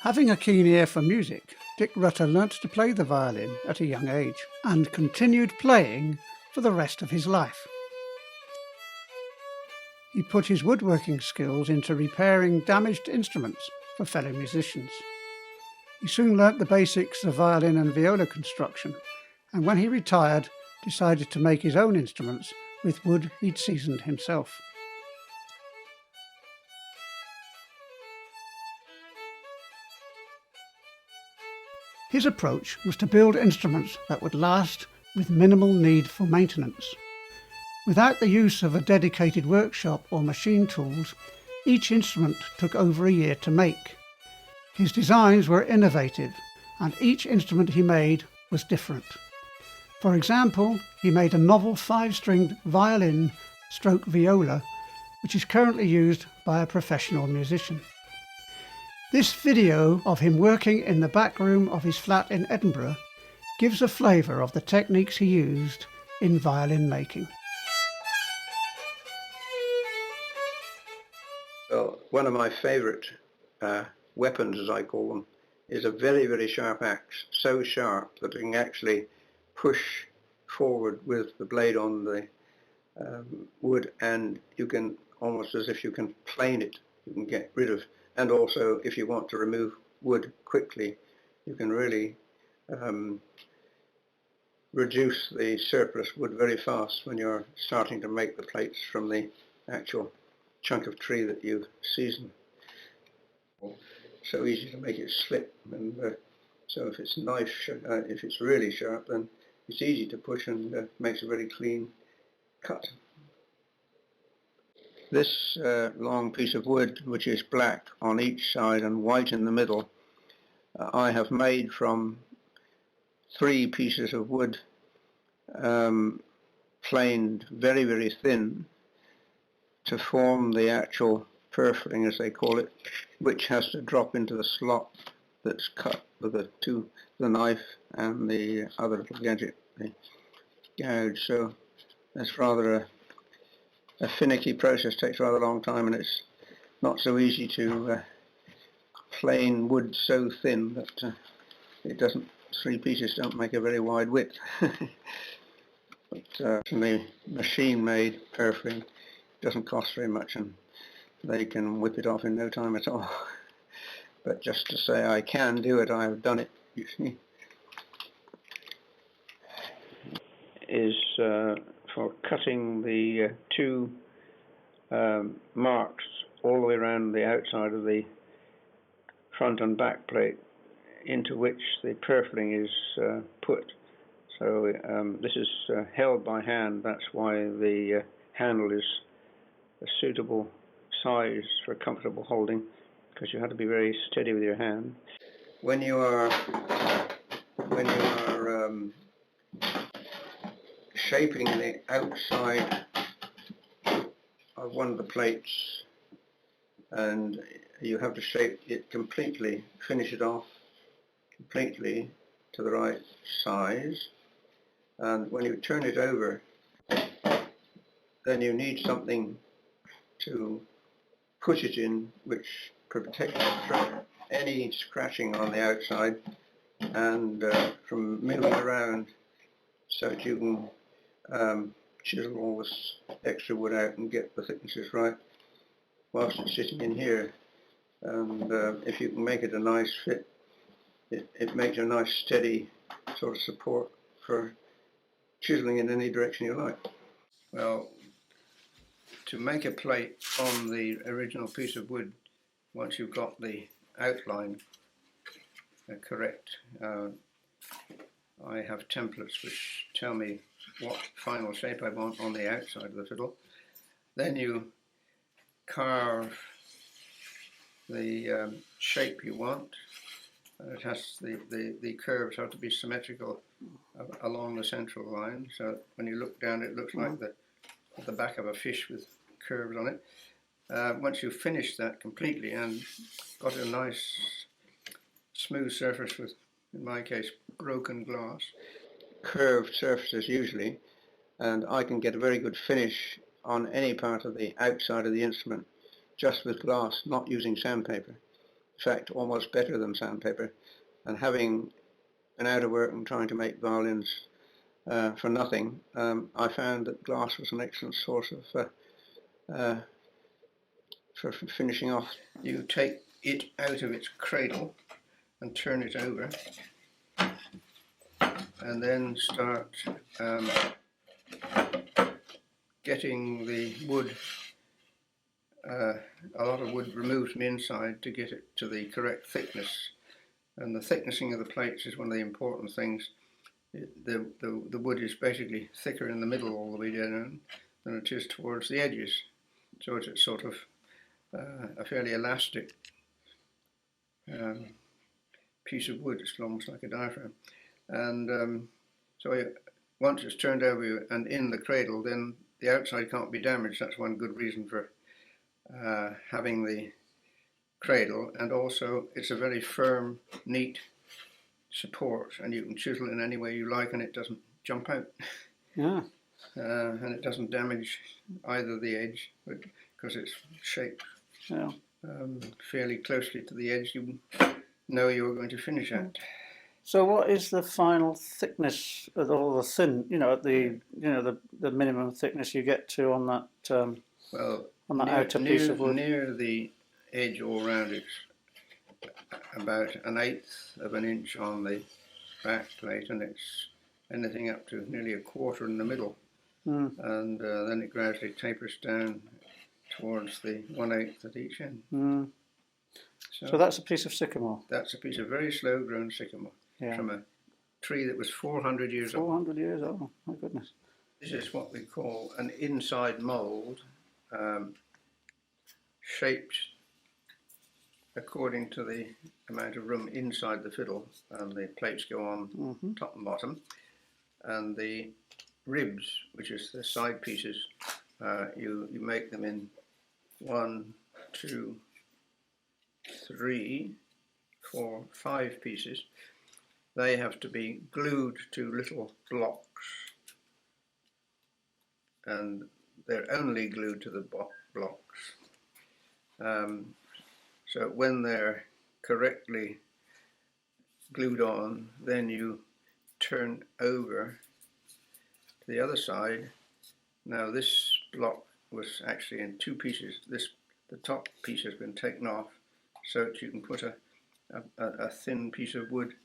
Having a keen ear for music, Dick Rutter learnt to play the violin at a young age and continued playing for the rest of his life. He put his woodworking skills into repairing damaged instruments for fellow musicians. He soon learnt the basics of violin and viola construction, and when he retired, decided to make his own instruments with wood he'd seasoned himself. His approach was to build instruments that would last with minimal need for maintenance. Without the use of a dedicated workshop or machine tools, each instrument took over a year to make. His designs were innovative, and each instrument he made was different. For example, he made a novel 5-stringed violin stroke viola, which is currently used by a professional musician. This video of him working in the back room of his flat in Edinburgh gives a flavour of the techniques he used in violin making. Well, one of my favourite weapons, as I call them, is a very, very sharp axe, so sharp that it can actually push forward with the blade on the wood, and you can, almost as if you can plane it, you can get rid of. And also, if you want to remove wood quickly, you can really reduce the surplus wood very fast when you're starting to make the plates from the actual chunk of tree that you've seasoned. So easy to make it slip, and so if it's if it's really sharp, then it's easy to push and makes a very clean cut. This long piece of wood, which is black on each side and white in the middle, I have made from 3 pieces of wood planed very, very thin to form the actual purfling, as they call it, which has to drop into the slot that's cut with the knife and the other little gadget, the gouge. So that's rather a finicky process, takes a rather long time, and it's not so easy to plane wood so thin that it doesn't, 3 pieces don't make a very wide width. But the machine-made purfling doesn't cost very much, and they can whip it off in no time at all. But just to say I can do it, I have done it, you see. Is for cutting the 2 marks all the way around the outside of the front and back plate, into which the purfling is put. So this is held by hand. That's why the handle is a suitable size for comfortable holding, because you have to be very steady with your hand. When you are shaping the outside of one of the plates, and you have to shape it completely, finish it off completely to the right size, and when you turn it over, then you need something to put it in which protects it from any scratching on the outside and from moving around, so that you can chisel all this extra wood out and get the thicknesses right whilst it's sitting in here. And if you can make it a nice fit, it makes a nice steady sort of support for chiseling in any direction you like. Well, to make a plate on the original piece of wood, once you've got the outline correct, I have templates which tell me what final shape I want on the outside of the fiddle. Then you carve the shape you want. It has the curves have to be symmetrical along the central line, so when you look down it looks like the back of a fish with curves on it. Once you've finished that completely and got a nice smooth surface with, in my case, broken glass, curved surfaces usually, and I can get a very good finish on any part of the outside of the instrument just with glass, not using sandpaper. fact almost better than sandpaper. And having been out of work and trying to make violins for nothing, I found that glass was an excellent source of for finishing off. You take it out of its cradle and turn it over, and then start getting the wood, a lot of wood removed from the inside to get it to the correct thickness. And the thicknessing of the plates is one of the important things. The wood is basically thicker in the middle all the way down than it is towards the edges. So it's sort of a fairly elastic piece of wood. It's almost like a diaphragm. And once it's turned over and in the cradle, then the outside can't be damaged. That's one good reason for having the cradle. And also it's a very firm, neat support, and you can chisel in any way you like and it doesn't jump out. Yeah. And it doesn't damage either the edge, but because it's shaped fairly closely to the edge you know you're going to finish at. So what is the final thickness of all the thin, the minimum thickness you get to on that on that outer piece of wood? Near the edge all round it's about 1/8 of an inch on the back plate, and it's anything up to nearly 1/4 in the middle. And then it gradually tapers down towards the 1/8 at each end. So that's a piece of sycamore? That's a piece of very slow grown sycamore from a tree that was 400 years old. 400 years old, my goodness. This is what we call an inside mould, shaped according to the amount of room inside the fiddle, and the plates go on top and bottom, and the ribs, which is the side pieces, you make them in 1, 2, 3, 4, 5 pieces. They have to be glued to little blocks, and they're only glued to the blocks. So when they're correctly glued on, then you turn over to the other side. Now this block was actually in 2 pieces. The top piece has been taken off so that you can put a thin piece of wood,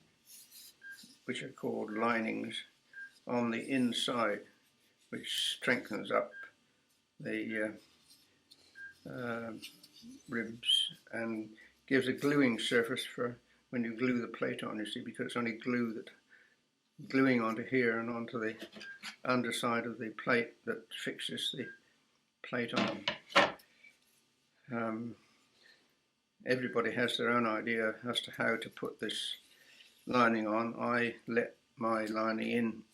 which are called linings, on the inside, which strengthens up the ribs and gives a gluing surface for when you glue the plate on, you see, because it's only gluing onto here and onto the underside of the plate that fixes the plate on. Everybody has their own idea as to how to put this lining on. I let my lining in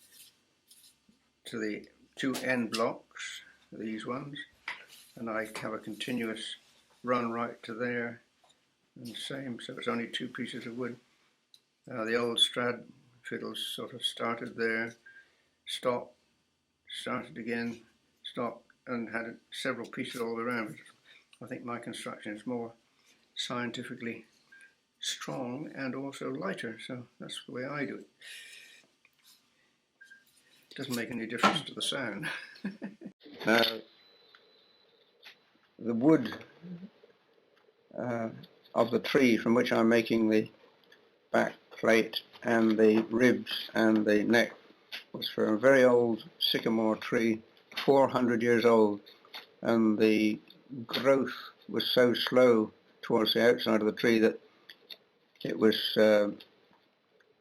to the 2 end blocks, these ones, and I have a continuous run right to there, and same, so it's only 2 pieces of wood. The old Strad fiddles sort of started there, stopped, started again, stopped, and had several pieces all around. I think my construction is more scientifically strong and also lighter, so that's the way I do it. Doesn't make any difference to the sound. Now, the wood of the tree from which I'm making the back plate and the ribs and the neck was from a very old sycamore tree, 400 years old, and the growth was so slow towards the outside of the tree that it was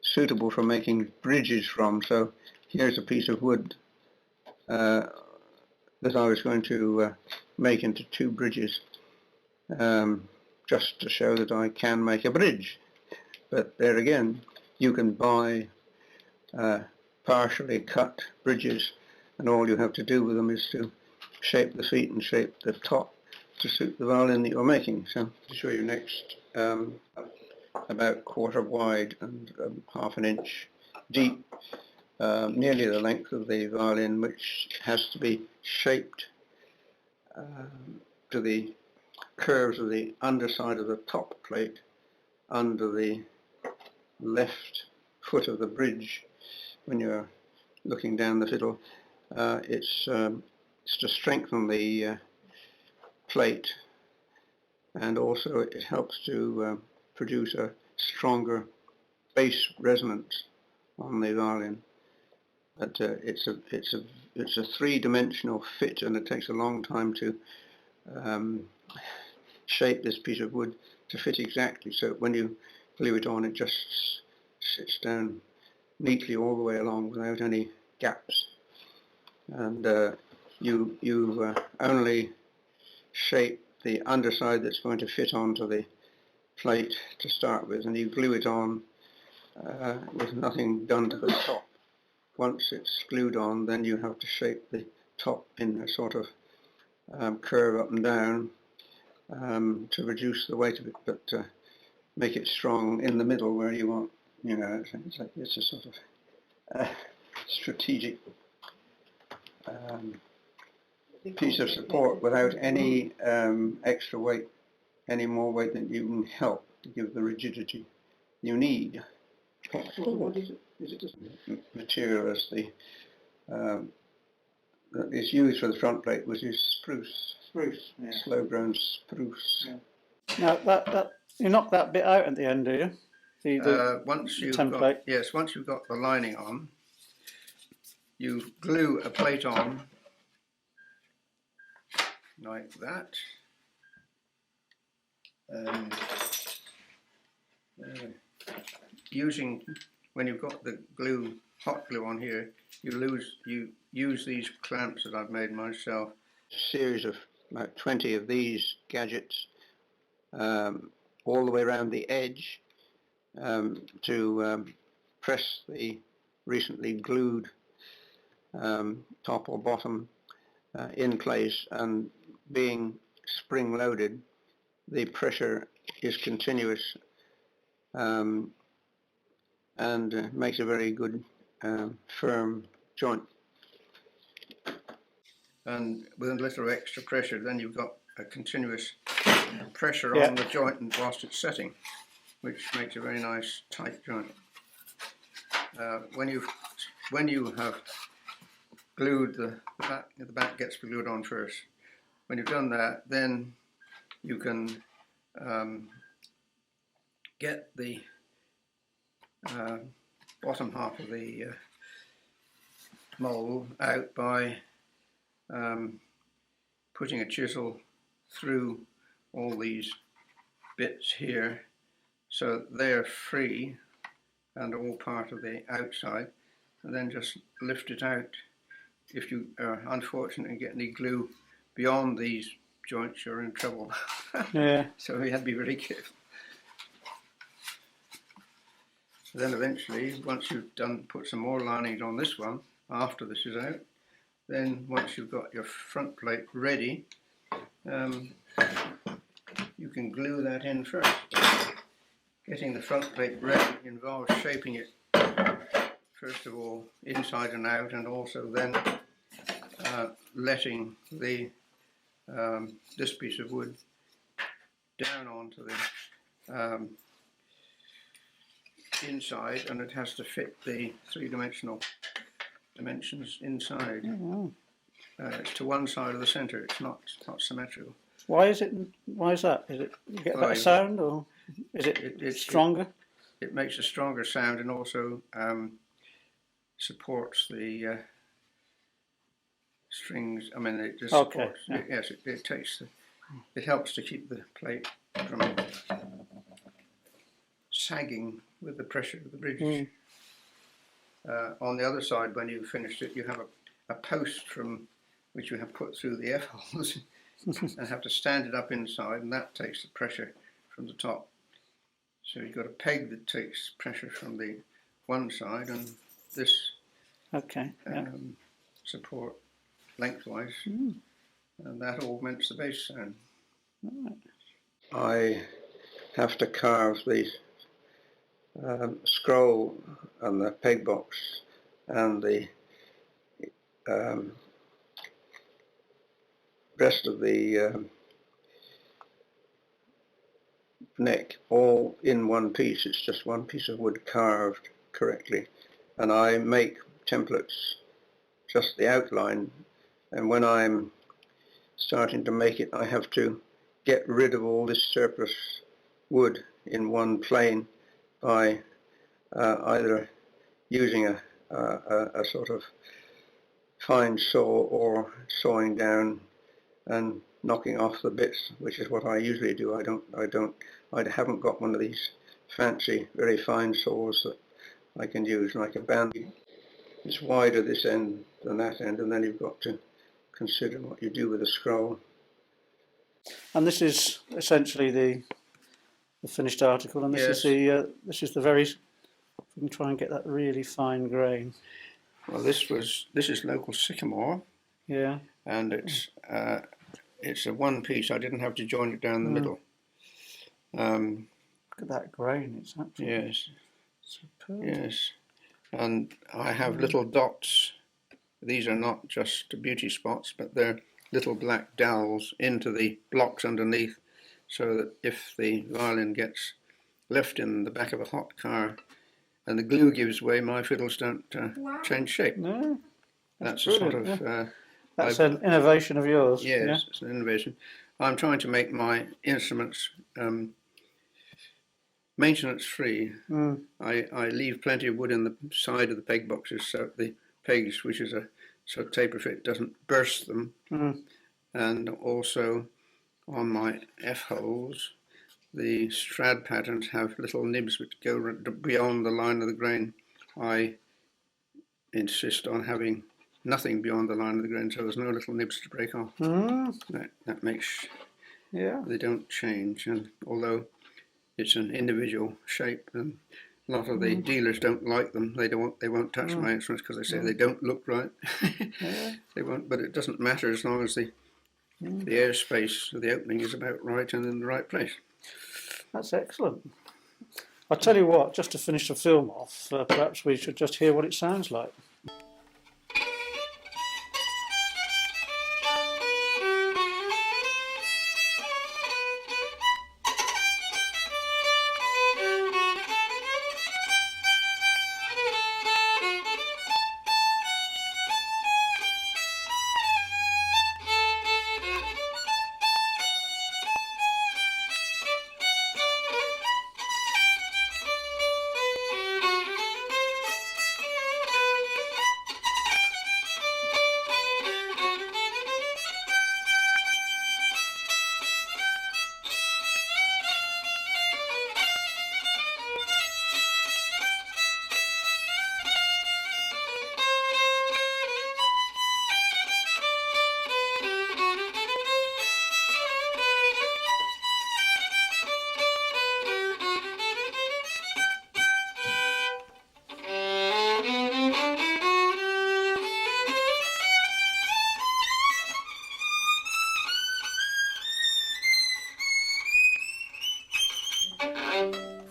suitable for making bridges from. So here's a piece of wood that I was going to make into 2 bridges, just to show that I can make a bridge. But there again, you can buy partially cut bridges, and all you have to do with them is to shape the feet and shape the top to suit the violin that you're making. So to show you next, about 1/4 wide and 1/2 inch deep, nearly the length of the violin, which has to be shaped to the curves of the underside of the top plate under the left foot of the bridge when you're looking down the fiddle. It's to strengthen the plate, and also it helps to produce a stronger bass resonance on the violin. But it's a three-dimensional fit, and it takes a long time to shape this piece of wood to fit exactly. So when you glue it on, it just sits down neatly all the way along without any gaps. And you only shape the underside that's going to fit onto the plate to start with, and you glue it on with nothing done to the top. Once it's glued on, then you have to shape the top in a sort of curve up and down to reduce the weight of it, but make it strong in the middle where you want. It's a sort of strategic piece of support without any extra weight, any more weight than you can help to give the rigidity you need. What is it? Is it just material as the that is used for the front plate, which is spruce. Spruce, yeah. Slow-grown spruce. Yeah. Now that you knock that bit out at the end, do you? Once you've got the lining on, you glue a plate on like that. When you've got the hot glue on here, you use these clamps that I've made myself. A series of about 20 of these gadgets all the way around the edge to press the recently glued top or bottom in place, and being spring loaded, the pressure is continuous and makes a very good firm joint. And with a little extra pressure, then you've got a continuous pressure on the joint and whilst it's setting, which makes a very nice tight joint. When you have glued the back gets glued on first. When you've done that, then you can get the bottom half of the mould out by putting a chisel through all these bits here, so they're free and all part of the outside, and then just lift it out. If you are unfortunate and get any glue beyond these joints, you're in trouble. Yeah. So you have to be very careful. So then eventually, once you've put some more linings on this one, after this is out, then once you've got your front plate ready, you can glue that in first. Getting the front plate ready involves shaping it, first of all, inside and out, and also then letting the this piece of wood down onto the inside, and it has to fit the three-dimensional dimensions inside. Oh. It's to one side of the centre. It's not symmetrical. Why is that? Is it you get a better sound, or is it stronger? It makes a stronger sound, and also supports the strings. I mean, it just supports. Yeah. Yes, it helps to keep the plate from sagging with the pressure of the bridge. Mm. On the other side, when you've finished it, you have a post from which you have put through the F-holes and have to stand it up inside, and that takes the pressure from the top. So you've got a peg that takes pressure from the one side, and this support lengthwise, and that augments the bass sound. Right. I have to carve the scroll and the peg box and the rest of the neck all in one piece. It's just one piece of wood carved correctly, and I make templates, just the outline, and when I'm starting to make it I have to get rid of all this surplus wood in one plane by either using a sort of fine saw or sawing down and knocking off the bits, which is what I usually do. I haven't got one of these fancy, very fine saws that I can use, like a band. It's wider this end than that end, and then you've got to consider what you do with the scroll. And this is essentially the finished article, and this is the very. We can try and get that really fine grain. Well, this is local sycamore. Yeah. And it's a one piece. I didn't have to join it down the middle. Look at that grain. It's absolutely superb. Yes. And I have little dots. These are not just beauty spots, but they're little black dowels into the blocks underneath, so that if the violin gets left in the back of a hot car and the glue gives way, my fiddles don't change shape. No, that's a sort of... that's an innovation of yours. Yes, it's an innovation. I'm trying to make my instruments maintenance free. I leave plenty of wood in the side of the peg boxes, so the pegs, which is so taper fit, doesn't burst them. And also on my F holes, the strad patterns have little nibs which go beyond the line of the grain. I insist on having nothing beyond the line of the grain, so there's no little nibs to break off. That makes they don't change, and although it's an individual shape, and a lot of the dealers don't like them. They won't touch my instruments because they say they don't look right. They won't, but it doesn't matter as long as the airspace of the opening is about right and in the right place. That's excellent. I'll tell you what, just to finish the film off, perhaps we should just hear what it sounds like.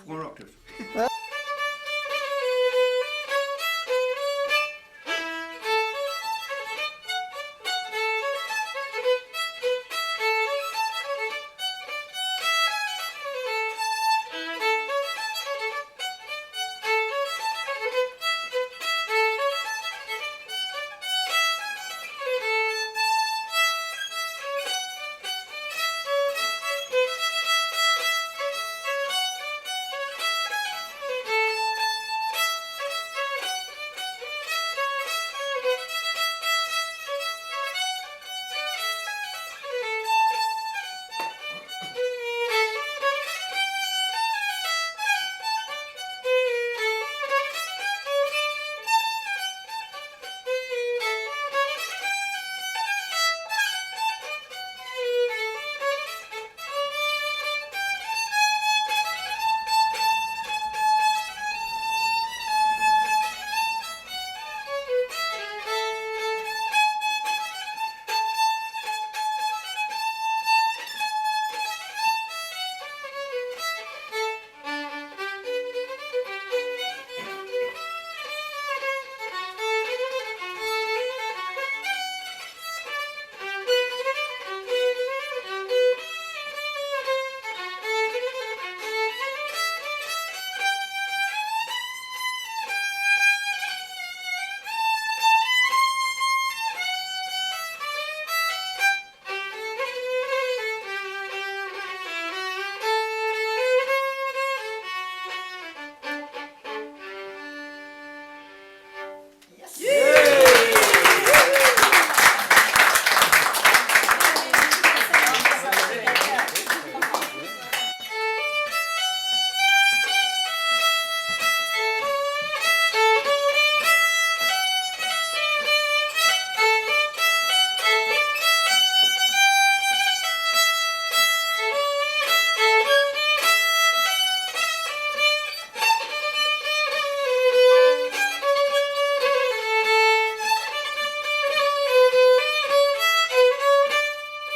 Four octaves.